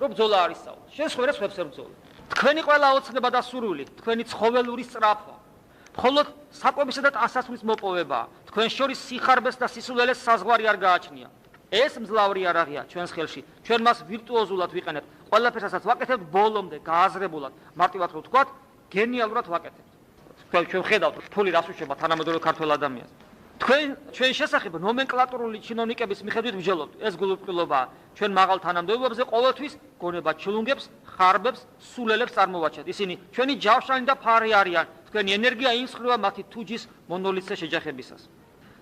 რომ ბრძოლა არის სწავლა. შენ სხვერებს ხებს ბრძოლა. თქვენი ყველა ოცნება და სურვილი, თქვენი ცხოველური სწრაფვა, მხოლოდ საკვებისა და ტანსაცმლის მოპოვება, თქვენ შორის სიხარბეს და სისულელეს საზღვარი არ გააჩნია. ეს მძლავრი არაღია ჩვენს ხელში. ჩვენ მას ვირტუოზულად ვიყენებთ. ყველაფერსაც ვაკეთებთ ბოლომდე, გააზრებულად, მარტივად რო ვთქვათ, გენიალურად ვაკეთებთ. ჩვენ ხედავთ ფული რას უშვება თანამედროვე ქართველ ადამიანს. ჩვენ შესახებ ნომენკლატურული ჩინოვნიკების მიხედვით ვჯელობთ. ეს გულუბრყვილობაა. ჩვენ მაღალ თანამდებობებზე ყოველთვის გონება ჩლუნგებს, ხარბებს, სულელებს წარმოვაჩენთ. ისინი ჩვენი ჯავშანი და ფარი არიან. თქვენი ენერგია იმსხვრევა მათი თუჯის მონოლიცზე შეჯახებისას.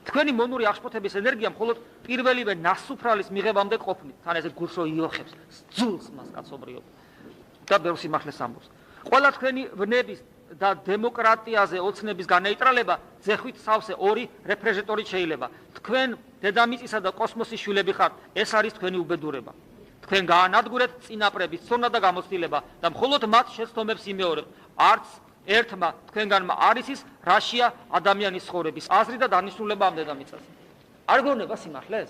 თქვენი მონური აღშფოთების ენერგია მხოლოდ პირველივე ნასუფრალის მიღებამდე ყოფნით. თან ესე გულშო იოხებს, ძულს მას კაცობრიობა და ბევრ სიმართლეს ამბობს. ყველა თქვენი ვნების და დემოკრატიაზე ოცნების განეიტრალება ძეხვით სავსე ორი რეფრეჟატორი შეიძლება. თქვენ დედამიწისა და კოსმოსის შვილები ხართ. ეს არის თქვენი უბედურება. თქვენ გაანადგურეთ წინაპრების ცოდნა და გამოცდილება და მხოლოდ მათ შეცდომებს იმეორებთ. არც ერთმა თქვენგანმა არ იცის რაშია ადამიანის ცხოვრების აზრი და დანიშნულება ამ დედამიწაზე. არ გეუბნება სიმართლეს?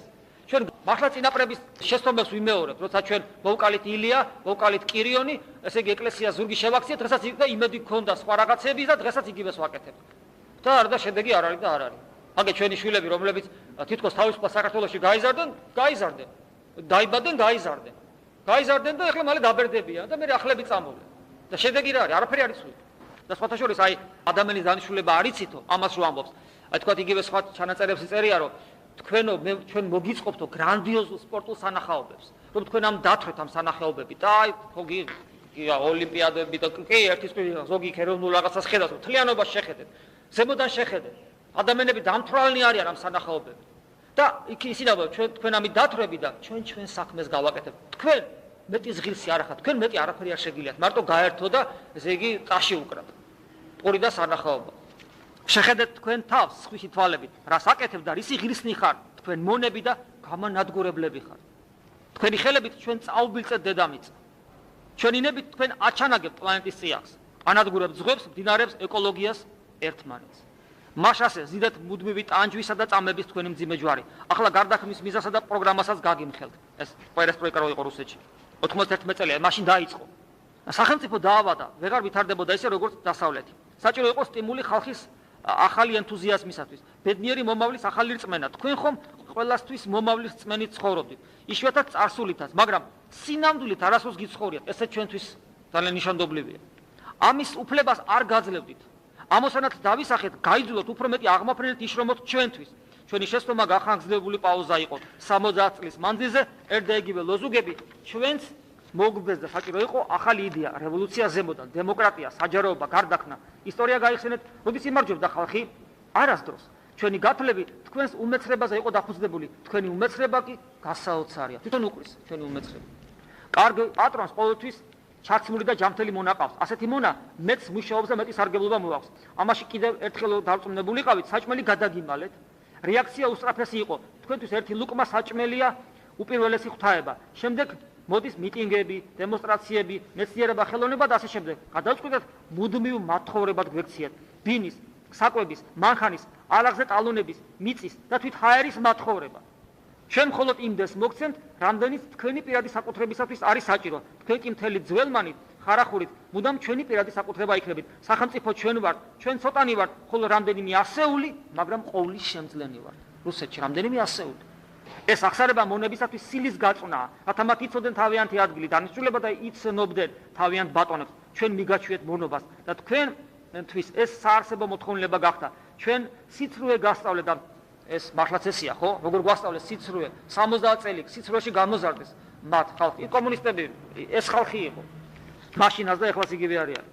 ჩვენ მართლა წინაპრების შეცდომებს ვიმეორებთ, როცა ჩვენ მოვკალით ილია, მოვკალით კირიონი, ესე იგი ეკლესია ზურგი შევაქციეთ, დღესაც იქ და იმედი გქონდა სხვა რაღაცების და დღესაც იგივეს ვაკეთებთ. და არ და შედეგი არ არის და არ არის. აგე ჩვენი შვილები, რომლებიც თითქოს თავისუფალ საქართველოში გაიზარდნენ, დაიბადნენ, გაიზარდნენ და ეხლა მალე დაბერდებიან და მე ახლები წამოვლენ. და შედეგი რა არის? არაფერი არ იცვლით. და სხვათა შორის აი ადამიანის დანიშნულება არ იცითო, ამას რო ამბობს. აი თქვათ იგივე სხვა ჩანაწერებს წერია, რომ ჩვენ მოგიწყობთო გრანდიოზულ სპორტულ სანახაობებს, რომ თქვენ ამ დათრეთ ამ სანახაობები და აი ხოგი ოლიმპიადები და კი ერთის ზოგი ეროვნულ რაღაცას ხედავთ, მთლიანობას შეხედეთ, ზემოდან შეხედეთ. ადამიანები დამთვალნი არიან ამ სანახაობები. და იქ ისინი თქვენ ამით დათრები და ჩვენ საქმეს გავაკეთებთ. თქვენ მეტი ზღილსი არ ახართ, თქვენ მეტი არაფერი არ შეგიძლიათ, მარტო გაერთო და ესე იგი ტაში უკრათ. პური და სანახაობა. შეხედეთ თქვენ თავს სხვისი თვალებით, რას აკეთებთ და რისი ღირსნი ხართ, თქვენ მონები და გამანადგურებლები ხართ. თქვენი ხელებით ჩვენ წაუბილწეთ დედამიწა. ჩვენი ნებით თქვენ აჩანაგებთ პლანეტის წიაღს, ანადგურებთ ზღვებს, მდინარებს, ეკოლოგიას, ერთმანეთს. მაშასე ზიდეთ მუდმივი ტანჯვისა და წამების თქვენი მძიმე ჯვარი. ახლა გარდაქმნის მიზასა და პროგრამასაც გაგიმხელთ. ეს პერესტროიკა რო იყო რუსეთში. 91 წელია, მაშინ დაიწყო. სახელმწიფო დაავადა, ვეღარ ვითარდებოდა ისე როგორც დასავლეთი. საჭირო იყო სტიმული ხალხის ახალი ენთუზიაზმისათვის, ბედნიერი მომავლის ახალი რწმენა. თქვენ ხომ ყველასთვის მომავლის რწმენით ცხოვრობდით, იშვიათად წარსულითაც, მაგრამ სინამდვილით არასდროს გიცხოვრიათ, ესე ჩვენთვის ძალიან ნიშანდობლივია. ამის უფლებას არ გაძლევდით. ამოსანათ დავისახეთ, გაიძულოთ უფრო მეტი აღმაფრენით იშრომოთ ჩვენთვის. ჩვენი შეცდომა გახანგრძლივებული პაუზა იყო 70 წლის მანძილზე, ერთ და იგივე ლოზუნგები ჩვენს მოგბეზდა საჭირო იყო ახალი იდეა, რევოლუცია ზემოდან, დემოკრატია, საჯაროობა, გარდაქმნა, ისტორია გაიხსენეთ, როდის იმარჯვებდა ხალხი? არასდროს. ჩვენი გათვლები თქვენს უმეცრებაზე იყო დაფუძნებული, თქვენი უმეცრება კი გასაოცარია. თვითონ უკრის ჩვენი უმეცრება. კარგი პატრონს ყოველთვის ჩაცმული და ჯანმრთელი მონა ყავს. ასეთი მონა მეც მუშაობს და მეტი სარგებლობა მოაქვს. ამაში კიდევ ერთხელ დარწმუნებულიყავით, საჭმელი გადაგიმალეთ. რეაქცია უსწრაფესი იყო. თქვენთვის ერთი ლუკმა საჭმელია უპირველესი ღვთაება. შემდეგ მოდის მიტინგები, დემონსტრაციები, მეცნიერება, ხელოვნება და ასე შემდეგ. გადავწყვიტეთ მუდმივ მათხოვრებად გვექციათ. ბინის, საკვების, მანქანის, ალაღზე ტალონების, მიწის და თვით ჰაერის მათხოვრება. ჩვენ მხოლოდ იმდეს მოგცემთ, რამდენიც თქვენი პირადი საკუთრებისათვის არის საჭირო. თქვენ კი მთელი ძველმანით, ხარახურით, მუდამ ჩვენი პირადი საკუთრება იქნებით. სახელმწიფო ჩვენ ვართ, ჩვენ ცოტანი ვართ, ხოლო რამდენიმე ასეული, მაგრამ ყოვლის შემძლენი ვართ. რუსეთში რამდენიმე ასეული. ეს ახსარება მონებისათვის სილის გაწვნაა, რათა მათ იცოდნენ თავიანთი ადგილი, დანიშნულება და იცნობდნენ თავიანთ ბატონებს. ჩვენ მიგაჩვიეთ მონობას და თქვენთვის ეს საარსებო მოთხოვნილება გახდა. ჩვენ სიცრუე გასწავლეთ და ეს მართლაც ესია, ხო? როგორ გვასწავლეს სიცრუე 70 წელი სიცრუეში გამოზარდეს მათ ხალხი. კომუნისტები ეს ხალხი იყო. მაშინაც და ეხლაც იგივე არიან.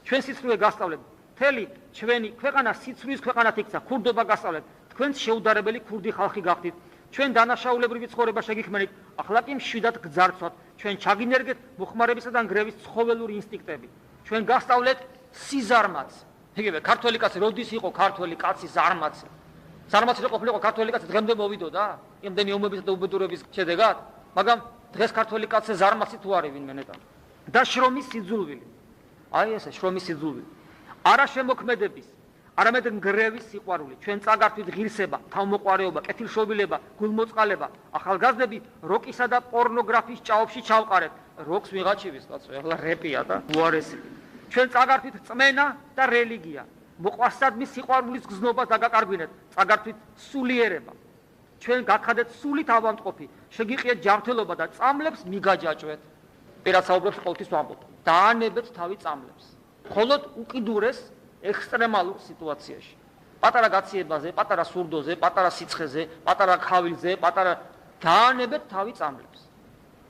ჩვენ სიცრუე გასწავლეთ. მთელი ჩვენი ქვეყანა სიცრუის ქვეყანად იქცა. ქურდობა გასწავლეთ. თქვენც შეუდარებელი ქურდი ხალხი გახდით. ჩვენ დანაშაულებრივი ცხოვრება შეგიქმნით, ახლა კი მშვიდად გძარცვათ. ჩვენ ჩაგინერგეთ მოხმარებისა და ნგრევის ცხოველური ინსტინქტები. ჩვენ გასწავლეთ სიზარმაც. იგივე ქართველი კაცი როდის იყო ქართველი კაცი ზარმაცი? ზარმაცი რო ყოფილიყო ქართველი კაცი დღემდე მოვიდოდა? იმდენი ომების და უბედურების შედეგად? მაგრამ დღეს ქართველი კაცი ზარმაცი თუ არის ვინმე ნეტა? და შრომის სიძულვილი. აი ესე შრომის სიძულვილი. არა შემოქმედების არამედ ნგრევის სიყვარული, ჩვენ წაგართვით ღირსება, თავმოყვარეობა, კეთილშობილება, გულმოწყალება, ახალგაზრდები როკისა და პორნოგრაფიის ჭაობში ჩავყარეთ, როკს ვიღაჩივის კაცო, ეხლა რეპია და უარესი. ჩვენ წაგართვით წმენა და რელიგია. მოყვასადმი სიყვარულის გზნობა დაგაკარგვინეთ, წაგართვით სულიერება. ჩვენ გაქადეთ სულით ავადმყოფი, შეგიყიეთ ჯანმრთელობა და წამლებს მიგაჯაჭვეთ. პირად საუბრობს ყოველთვის ვამბობ. დაანებეთ თავი წამლებს. მხოლოდ უკიდურეს ექსტრემალურ სიტუაციაში. პატარა გაციებაზე, პატარა სურდოზე, პატარა სიცხეზე, პატარა ქავილზე, პატარა დაანებეთ თავი წამლებს.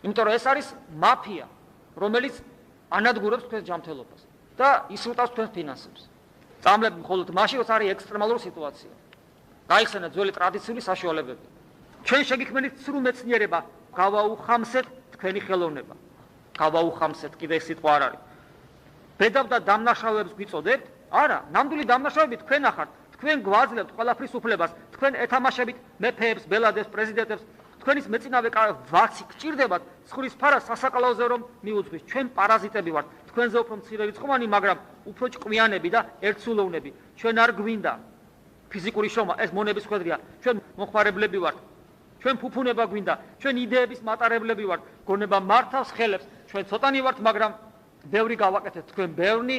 იმიტომ რომ ეს არის მაფია, რომელიც ანადგურებს თქვენს ჯანმრთელობას და ისრუტავს თქვენს ფინანსებს. წამლები მხოლოდ მაშინ, როცა არის ექსტრემალური სიტუაცია. გაიხსენეთ ძველი ტრადიციული საშუალებები. ჩვენ შეგიქმნით სრულ მეცნიერება, გავაუხამსეთ თქვენი ხელოვნება. გავაუხამსეთ, კიდე ეს სიტყვა არ არის. ბედავ და დამნაშავეებს გვიწოდებთ? არა, ნამდვილი დამნაშავეები თქვენ ახართ. თქვენ გვაძლევთ ყველაფრის უფლებას, თქვენ ეთამაშებით მეფეებს, ბელადებს, პრეზიდენტებს, თქვენის მეწინავე ვაცი გჭირდებათ ცხრის ფარას სასაკლაოზე რომ მიუძღვის. ჩვენ პარაზიტები ვართ, თქვენზე უფრო მცირე რიცხვოვანი, მაგრამ უფრო ჭკვიანები და ერთსულოვნები. ჩვენ არ გვინდა ფიზიკური შრომა, ეს მონების ხვედრია. ჩვენ მოხმარებლები ვართ. ჩვენ ფუფუნება გვინდა, ჩვენ იდეების მატარებლები ვართ. გონება მართავს ხელებს. ჩვენ ცოტანი ვართ, მაგრამ ბევრი გავაკეთეთ. თქვენ ბევრი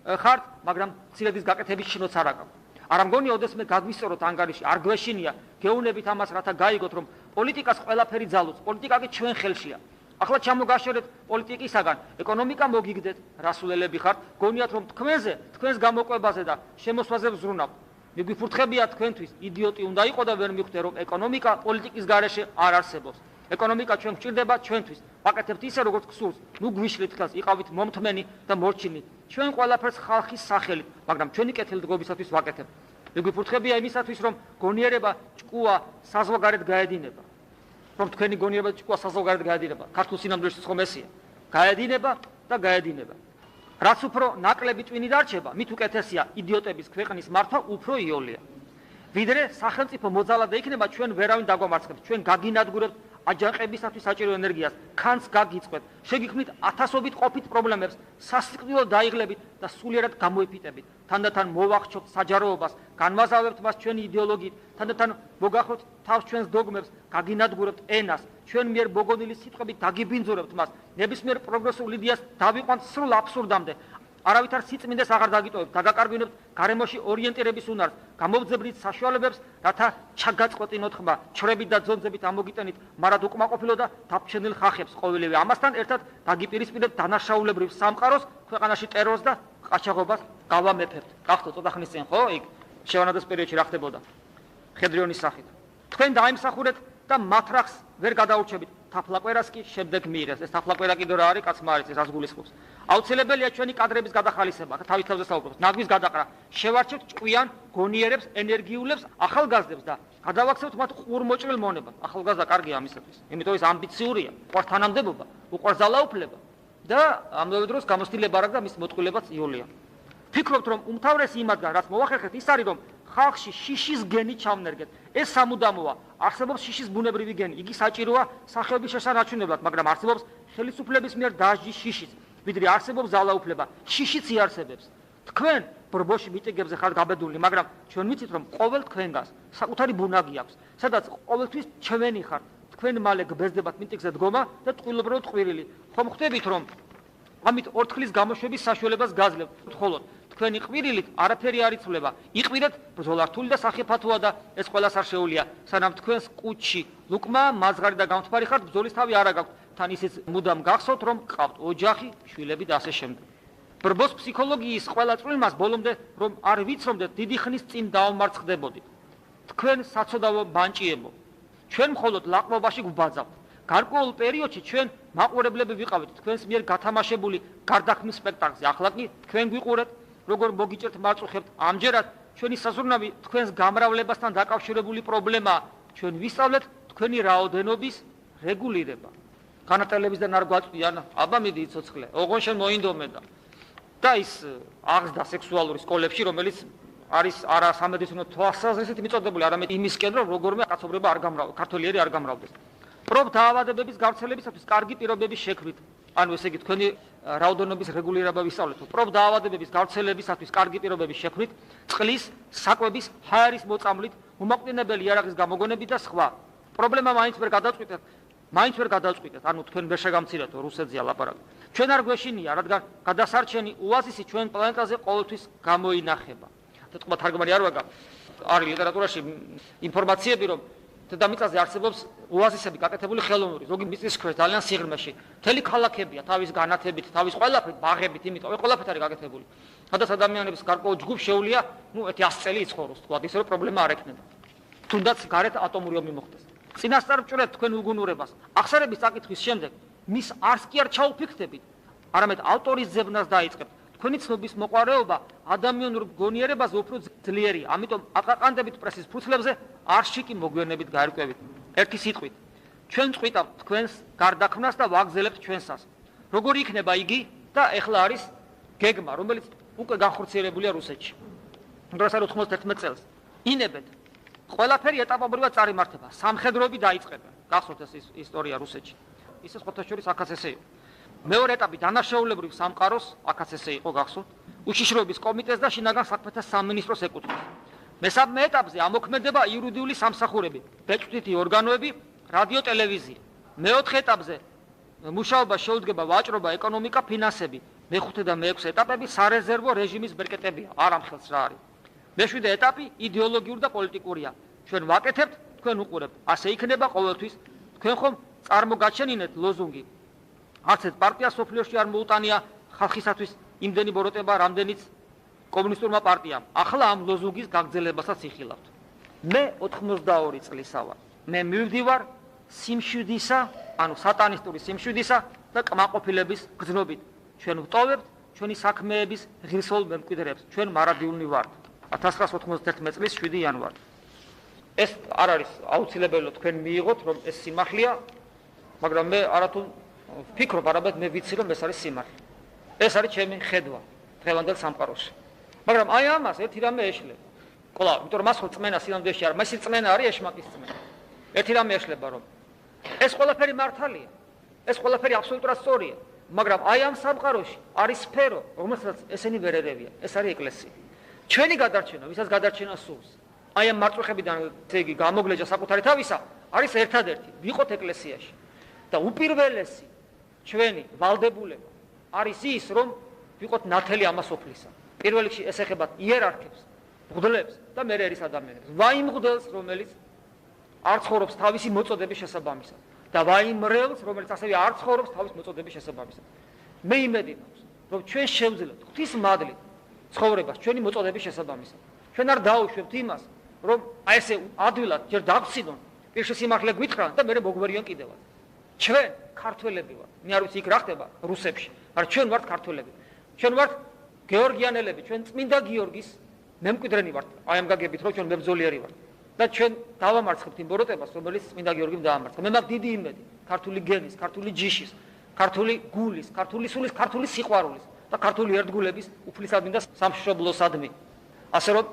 ხართ, მაგრამ მცირედის გაკეთების შინოც არ აქვს. არ ამგონია, ოდესმე გაგვისწოროთ ანგარიში, არ გვეშინია, გეუნებით ამას, რათა გაიგოთ, რომ პოლიტიკას ყველაფერი ძალუძს, პოლიტიკა კი ჩვენ ხელშია. ახლა ჩამოგაშორეთ პოლიტიკისაგან, ეკონომიკა მოგიგდეთ, რასულელები ხართ, გონიათ, რომ თქვენზე, თქვენს გამოყვებაზე და შემოსვლაზე ვზრუნავთ. მიგვიფურთხებია თქვენთვის, იდიოტი უნდა იყო და ვერ მიხვდე, რომ ეკონომიკა პოლიტიკის გარეშე არ არსებობს. ეკონომიკა ჩვენ გვჭირდება ჩვენთვის. ვაკეთებთ ისე, როგორც გსურს. ნუ გვიშლით ხელს, იყავით მომთმენი და მორჩინი. ჩვენ ყველაფერს ხალხის სახელით, მაგრამ ჩვენი კეთილდღეობისათვის ვაკეთებთ. მიგვიფურთხებია იმისათვის, რომ გონიერება ჭკუა საზღვარგარეთ გაედინება. რომ თქვენი გონიერება ჭკუა საზღვარგარეთ გაედინება. ქართულ სინამდვილეში ხომ ესია. გაედინება და გაედინება. რაც უფრო ნაკლები ტვინი დარჩება, მით უკეთესია იდიოტების ქვეყნის მართვა უფრო იოლია. ვიდრე სახელმწიფო მოძალადე იქნება, ჩვენ ვერავინ დაგვამარცხებს, ჩვენ გაგინადგურებთ აჯანყებისათვის საჭირო ენერგიას, ქანს გაგიწყებთ, შეგიქმნით ათასობით ყოფით პრობლემებს, სასიკვდილო დაიღლებით და სულიერად გამოიფიტებით. თანდათან მოვახჩობთ საჯაროობას, განვაზავებთ მას ჩვენი იდეოლოგიით, თანდათან მოგახროთ თავს ჩვენს დოგმებს, გაგინადგურებთ ენას, ჩვენ მიერ მოგონილი სიტყვებით დაგიბინძურებთ მას, ნებისმიერ პროგრესულ იდეას დავიყვანთ სრულ აბსურდამდე. არავითარ სიწმინდეს აღარ დაგიტოვებთ, დაგაკარგვინებთ გარემოში ორიენტირების უნარს, გამოვძებრით საშუალებებს, რათა ჩაგაწყვეტინოთ ხმა, ჩრებით და ძონძებით ამოგიტანით, მარად უკმაყოფილო და დაფჩენილ ხახებს ყოველივე. ამასთან ერთად დაგიპირისპირებთ დანაშაულებრივ სამყაროს, ქვეყანაში ტერორს და ყაჩაღობას გავამეფებთ. გახდო ცოტა ხნის წინ, ხო? იქ შევანადეს პერიოდში რა ხდებოდა? ხედრიონის სახით. თქვენ დაიმსახურეთ და მათრახს ვერ გადაურჩებით. თაფლაკვერას კი შემდეგ მიიღეს. ეს თაფლაკვერა კიდე რა არის, კაცმა არის, ეს რას გულისხმობს. აუცილებელია ჩვენი კადრების გადახალისება, თავის თავზე საუბრობს, ნაგვის გადაყრა. შევარჩევთ ჭკვიან გონიერებს, ენერგიულებს, ახალგაზრდებს და გადავაქცევთ მათ ყურმოჭრილ მონებას. ახალგაზრდა კარგია ამისათვის, იმიტომ ის ამბიციურია, უყვარს თანამდებობა, უყვარს ძალაუფლება და ამავე დროს გამოცდილება არ აქვს და მის მოტყუილებაც იოლია. ფიქრობთ, რომ უმთავრესი იმათგან, რაც მოვახერხეთ, ის არის, რომ ხალხში შიშის გენი ჩავნერგეთ. ეს სამუდამოა. არსებობს შიშის ბუნებრივი გენი. იგი საჭიროა სახეობის შესანარჩუნებლად, მაგრამ არსებობს ხელისუფლების მიერ დასჯის შიშიც. ვიდრე არსებობს ძალაუფლება, შიშიც იარსებებს. თქვენ ბრბოში მიტინგებზე ხართ გაბედული, მაგრამ ჩვენ ვიცით, რომ ყოველ თქვენგანს საკუთარი ბუნაგი აქვს, სადაც ყოველთვის ჩვენი ხართ. თქვენ მალე გბეზდებათ მიტინგზე დგომა და ტყუილობრივად ყვირილი. ხომ ხვდებით, რომ ამით ორთქლის გამოშვების საშუალებას გაძლევთ, ხოლო თქვენი ყვირილით არაფერი არ იცვლება. იყვირეთ, ბრძოლა რთული და სახიფათოა და ეს ყველას არ შეუძლია. სანამ თქვენს კუჩში ლუკმა, მაზღარი და გამთბარი ხართ, ბრძოლის თავი არ აქვს. თან ისიც მუდამ გახსოვთ, რომ გყავთ ოჯახი, შვილები და ასე შემდეგ. ბრბოს ფსიქოლოგიის ყველა წვრილმას ბოლომდე რომ არ ვიცრომდეთ, დიდი ხნის წინ დაუმარცხდებოდით. თქვენ საცოდავო ბანჭიებო. ჩვენ მხოლოდ ლაყმობაში გვბაძავთ. გარკვეულ პერიოდში ჩვენ მაყურებლები ვიყავით თქვენს მიერ გათამაშებული გარდაქმნის სპექტაკლზე. ახლა კი თქვენ გვიყურეთ, როგორ მოგიჭერთ მარწუხებთ. ამჯერად ჩვენი საზრუნავი თქვენს გამრავლებასთან დაკავშირებული პრობლემაა. ჩვენ ვისწავლეთ თქვენი რაოდენობის რეგულირება. განაწილებისგან არ გვაწვიან, აბა მიდი იცოცხლე, ოღონ შენ მოინდომე და ის აღზრდა სექსუალური სკოლებში, რომელიც არის არა სამედიცინო თვალსაზრისით მიწოდებული, არამედ იმისკენ, რომ როგორმე კაცობრიობა არ გამრავდეს, ქართველიერი არ გამრავდეს. პრობ დაავადებების გავრცელებისათვის კარგი პირობების შექმნით, ანუ ესე იგი თქვენი რაოდენობის რეგულირება ვისწავლეთ. პრობ დაავადებების გავრცელებისათვის კარგი პირობების შექმნით, წყლის, საკვების, ჰაერის მოწამვლით, უმოყრინებელი იარაღის გამოგონებით და სხვა. პრობლემა მაინც ვერ გადაწყვიტეთ. მაინც ვერ გადავწყვიტეთ, ანუ თქვენ ვერ შეგამცირეთო რუსეთზე ლაპარაკი. ჩვენ არ გვეშინია, რადგან გადასარჩენი უაზისი ჩვენ პლანეტაზე ყოველთვის გამოინახება. თქვა თარგმანი არ ვაგა, არის ლიტერატურაში ინფორმაციები, რომ დედამიწაზე არსებობს ოაზისები გაკეთებული ხელოვნური, ზოგი მიწის ქვეშ ძალიან სიღრმეში. მთელი ქალაქებია თავის განათებით, თავის ყველაფრით, ბაღებით, იმიტომ ყველაფერი არის გაკეთებული. სადაც ადამიანების გარკვეულ ჯგუფს შეუძლია, ერთი 100 წელი იცხოვროს, თქვა, ისე რომ პრობლემა არ ექნება. თუნდაც გარეთ ატომური ომი მოხდეს. წინასწარ ვჭრეთ თქვენ უგუნურებას. ახსარების წაკითხვის შემდეგ მის არს კი არ ჩაუფიქრდებით, არამედ ავტორის ძებნას დაიწყებთ. თქვენი ცნობის მოყვარეობა ადამიანურ გონიერებაზე უფრო ძლიერია. ამიტომ აყაყანდებით პრესის ფურცლებზე არ შიკი მოგვიანებით გაერკვევით. ერთი სიტყვით, ჩვენ წყვიტავთ თქვენს გარდაქმნას და ვაგზელებთ ჩვენსას. როგორი იქნება იგი და ეხლა არის გეგმა, რომელიც უკვე განხორციელებულია რუსეთში. 1991 წელს ინებეთ ყველაფერი ეტაპობრივად წარიმართება. სამხედროები დაიწყება. გახსოვთ ეს ისტორია რუსეთში. ისე ხოთაშორის აქაც ესე იყო. მეორე ეტაპი დანაშაულებრივ სამყაროს აქაც ესე იყო გახსოვთ. უშიშროების კომიტეტს და შინაგან საქმეთა სამინისტროს ეკუთვნის. მესამე ეტაპზე ამოქმედება იურიდიული სამსახურები, ბეჭდვითი ორგანოები, რადიო, ტელევიზია. მეოთხე ეტაპზე მუშაობა შეუდგება ვაჭრობა, ეკონომიკა, ფინანსები. მეხუთე და მეექვსე ეტაპები სარეზერვო რეჟიმის ბერკეტებია. არ ამხელს რა არის. მეშვიდე ეტაპი იდეოლოგიური და პოლიტიკურია. ჩვენ ვაკეთებთ, თქვენ უყურებთ. ასე იქნება ყოველთვის. თქვენ ხომ წარმოგაჩენინეთ ლოზუნგი. არც ერთ პარტიას სოფლიოში არ მოუტანია ხალხისათვის იმდენი ბოროტება, რამდენიც კომუნისტურმა პარტიამ. ახლა ამ ლოზუნგის გაგრძელებასაც იხილავთ. მე 82 წლისა ვარ. მე მივდივარ სიმშვიდისა, ანუ სატანისტური სიმშვიდისა და კმაყოფილების გზნობით. ჩვენ ვტოვებთ ჩვენი საქმეების ღირსეულ მემკვიდრეებს. ჩვენ მარადიულნი ვართ. 1991 წლის 7 იანვარი. ეს არ არის აუცილებელი თქვენ მიიღოთ, რომ ეს სიმართლეა, მაგრამ მე არათუ ვფიქრობ, არამედ მე ვიცი, რომ ეს არის სიმართლე. ეს არის ჩემი ხედვა დღევანდელ სამყაროში. მაგრამ აი ამას ერთი რამე ეშლება. კვლავ, იმიტომ რომ მას ხო წმენა სინამდვილეში არ, მას წმენა არის ეშმაკის წმენა. ერთი რამე ეშლება, რომ ეს ყველაფერი მართალია. ეს ყველაფერი აბსოლუტურად სწორია, მაგრამ აი ამ სამყაროში არის სფერო, რომელსაც ესენი ვერ ერევიან. ეს არის ეკლესია. ჩვენი გადარჩენა, ვისაც გადარჩენა სურს, აი ამ მარწუხებიდან ესე იგი გამოგლეჯა საკუთარი თავისა, არის ერთადერთი, ვიყოთ ეკლესიაში. და უპირველესი ჩვენი ვალდებულება არის ის, რომ ვიყოთ ნათელი ამას ოფლისა. პირველ რიგში ეს ეხება იერარქებს, მღვდლებს და მე ერის ადამიანებს. ვაიმ მღვდელს, რომელიც არ ცხოვრობს თავისი მოწოდების შესაბამისად და ვაიმ მრევლს, რომელიც ასევე არ ცხოვრობს თავის მოწოდების შესაბამისად. მე იმედი მაქვს, რომ ჩვენ შევძლებთ ღვთის მადლით ცხოვრებას ჩვენი მოწოდების შესაბამისად. ჩვენ არ დაუშვებთ იმას, რომ აი ესე ადვილად ჯერ დავცინონ, პირში სიმართლე გვითხრან და მე მოგვერიონ კიდევაც. ჩვენ ქართველები ვართ. მე არ ვიცი იქ რა ხდება რუსებში, მაგრამ ჩვენ ვართ ქართველები. ჩვენ ვართ გეორგიანელები, ჩვენ წმინდა გიორგის მემკვიდრენი ვართ. აი ამ გაგებით რომ ჩვენ მებრძოლიერი ვართ. და ჩვენ დავამარცხებთ იმ ბოროტებას, რომელიც წმინდა გიორგიმ დაამარცხა. მე მაქვს დიდი იმედი ქართული გენის, ქართული ჯიშის, ქართული გულის, ქართული სულის, ქართული სიყვარულის და ქართული ერთგულების უფლისადმი და სამშობლოსადმი. ასე რომ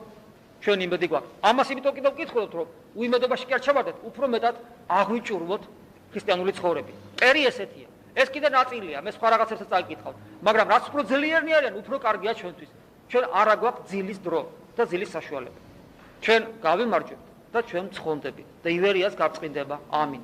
ჩვენ იმედი გვაქვს. ამას იმიტომ კიდევ ვკითხულობთ, რომ უიმედობაში კი არ ჩავარდეთ, უფრო მეტად აღვიჭურვოთ ქრისტიანული ცხოვრები. პერი ესეთია. ეს კიდე ნაწილია, მე სხვა რაღაცებსაც წაიკითხავ, მაგრამ რაც უფრო ძლიერნი არიან, უფრო კარგია ჩვენთვის. ჩვენ არა გვაქვს ძილის დრო და ძილის საშუალება. ჩვენ გავიმარჯვებთ და ჩვენ მცხონდებით და ივერიას გარწყინდება. ამინ.